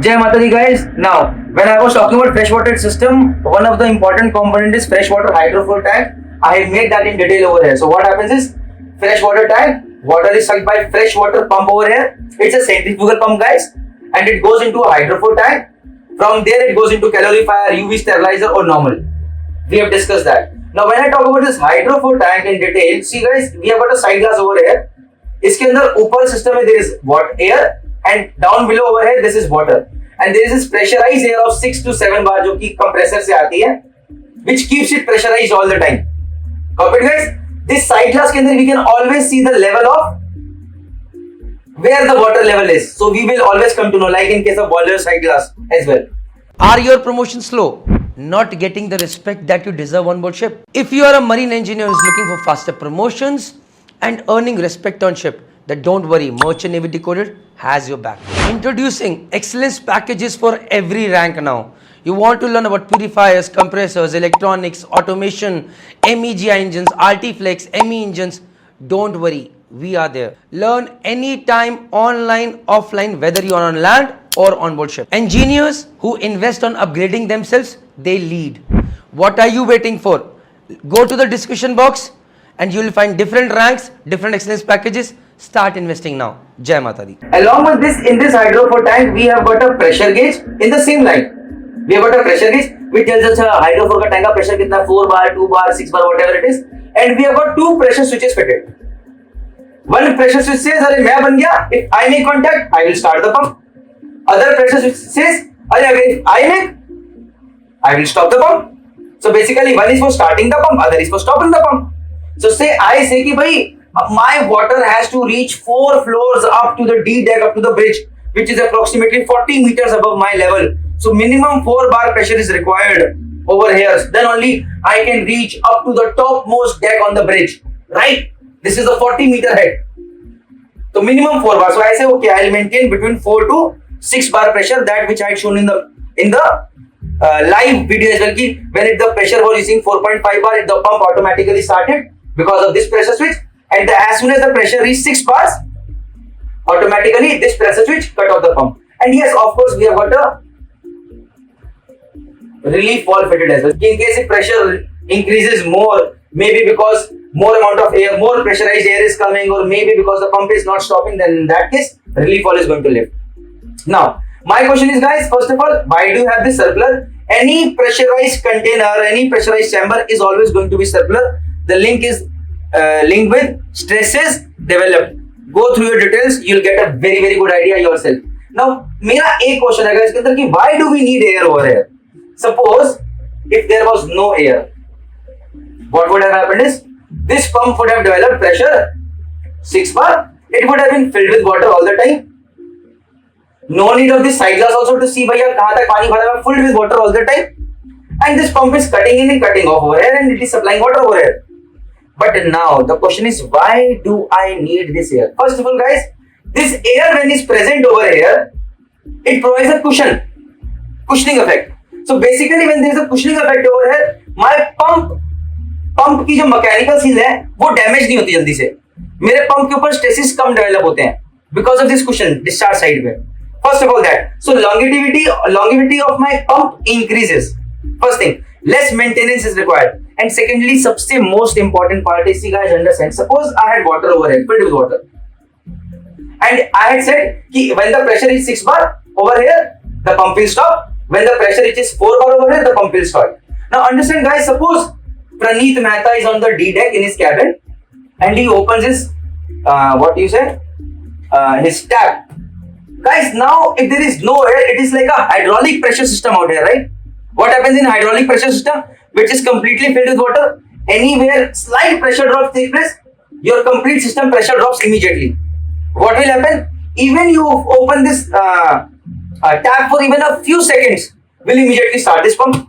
Jai Mata Di guys. Now, when I was talking about freshwater system, one of the important component is freshwater hydrofoil tank. I have made that in detail over here. So what happens is, freshwater tank, water is sucked by freshwater pump over here. It's a centrifugal pump guys, and it goes into a hydrofoil tank. From there it goes into calorifier, UV sterilizer or normal. We have discussed that. Now when I talk about this hydrofoil tank in detail, see guys, we have got a side glass over here. इसके अंदर ऊपर system में there is air and down below over here this is water and there is this pressurized air of 6 to 7 bar जो कि compressor से आती है which keeps it pressurized all the time. Copy it guys. This side glass के अंदर we can always see the level of where the water level is. So we will always come to know, like in case of boiler side glass as well. Are your promotions slow? Not getting the respect that you deserve on board ship? If you are a marine engineer who is looking for faster promotions and earning respect on ship, then don't worry, Merchant Navy Decoded has your back. Introducing excellence packages for every rank now. You want to learn about purifiers, compressors, electronics, automation, MEGI engines, RT-Flex, ME engines. Don't worry, we are there. Learn anytime, online, offline, whether you are on land or on board ship. Engineers who invest on upgrading themselves, they lead. What are you waiting for? Go to the description box and you will find different ranks, different excellence packages. Start investing now. Jai Mata Di. Along with this, in this hydrofoil tank, we have got a pressure gauge in the same line. We have got a pressure gauge which tells us hydrofoil का tank का pressure कितना 4 bar, 2 bar, 6 bar, whatever it is. And we have got two pressure switches fitted. One pressure switch says, अरे मैं बन गया. If I make contact, I will start the pump. Other pressure switch says, अरे if I make, I will stop the pump. So basically, one is for starting the pump, other is for stopping the pump. So say I say कि भाई my water has to reach 4 floors up to the D deck, up to the bridge, which is approximately 40 meters above my level. So minimum 4 bar pressure is required over here. Then only I can reach up to the topmost deck on the bridge. Right? This is the 40-meter head. So minimum 4 bar. So I say okay, I will maintain between 4 to 6 bar pressure, that which I had shown in the live video as well. When the pressure was reaching 4.5 bar, the pump automatically started because of this pressure switch. And as soon as the pressure reached 6 bars, automatically this pressure switch cut off the pump. And yes, of course, we have got a relief valve fitted as well. In case if pressure increases more, maybe because more amount of air, more pressurized air is coming, or maybe because the pump is not stopping, then in that case, relief valve is going to lift. Now, my question is, guys, first of all, why do you have this circular? Any pressurized container, any pressurized chamber is always going to be circular. The link is linked with stresses developed. Go through your details, you'll get a very, very good idea yourself. Now, मेरा एक question है इसके अंदर कि why do we need air over here? Suppose if there was no air, what would have happened is this pump would have developed pressure 6 bar. It would have been filled with water all the time. No need of this side glass also to see भैया कहाँ तक पानी भरा है, filled with water all the time. And this pump is cutting in and cutting off over here, and it is supplying water over here. But now the question is, why do I need this air? First of all, guys, this air when is present over here, it provides a cushioning effect. So basically, when there is a cushioning effect over here, my pump की जो mechanical seal है वो damage नहीं होती जल्दी से. मेरे pump के ऊपर स्ट्रेसेस कम डेवलप होते हैं because of this cushion discharge side में. First of all that. So longevity of my pump increases. First thing, less maintenance is required. And secondly, सबसे most important part is, see guys, understand. Suppose I had water over here, filled with water, and I had said कि when the pressure is 6 bar over here, the pump will stop. When the pressure reaches 4 bar over here, the pump will start. Now understand, guys. Suppose Praneeth Mehta is on the D deck in his cabin, and he opens his his tap. Guys, now if there is no air, it is like a hydraulic pressure system out here, right? What happens in hydraulic pressure system, which is completely filled with water? Anywhere slight pressure drop takes place, your complete system pressure drops immediately. What will happen? Even you open this tap for even a few seconds, will immediately start this pump,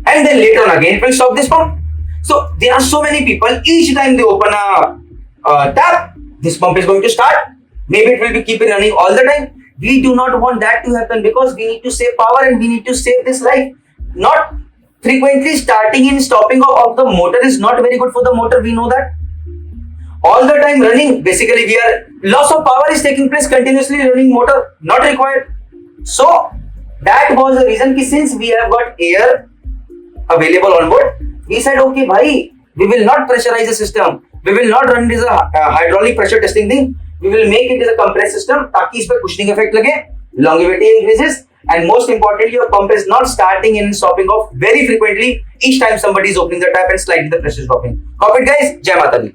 and then later on again it will stop this pump. So there are so many people, each time they open a tap, this pump is going to start. Maybe it will be keeping running all the time. We do not want that to happen because we need to save power and we need to save this life. Not frequently starting and stopping of the motor is not very good for the motor. We know that. All the time running, basically loss of power is taking place continuously running motor, not required. So that was the reason ki since we have got air available on board, we said okay bhai, we will not pressurize the system, we will not run this hydraulic pressure testing thing, we will make it as a compressed system ताकि इस पे cushioning effect लगे, longevity increases, and most importantly your pump is not starting and stopping off very frequently each time somebody is opening the tap and slightly the pressure is dropping. Copy it guys. Jai Mata Di.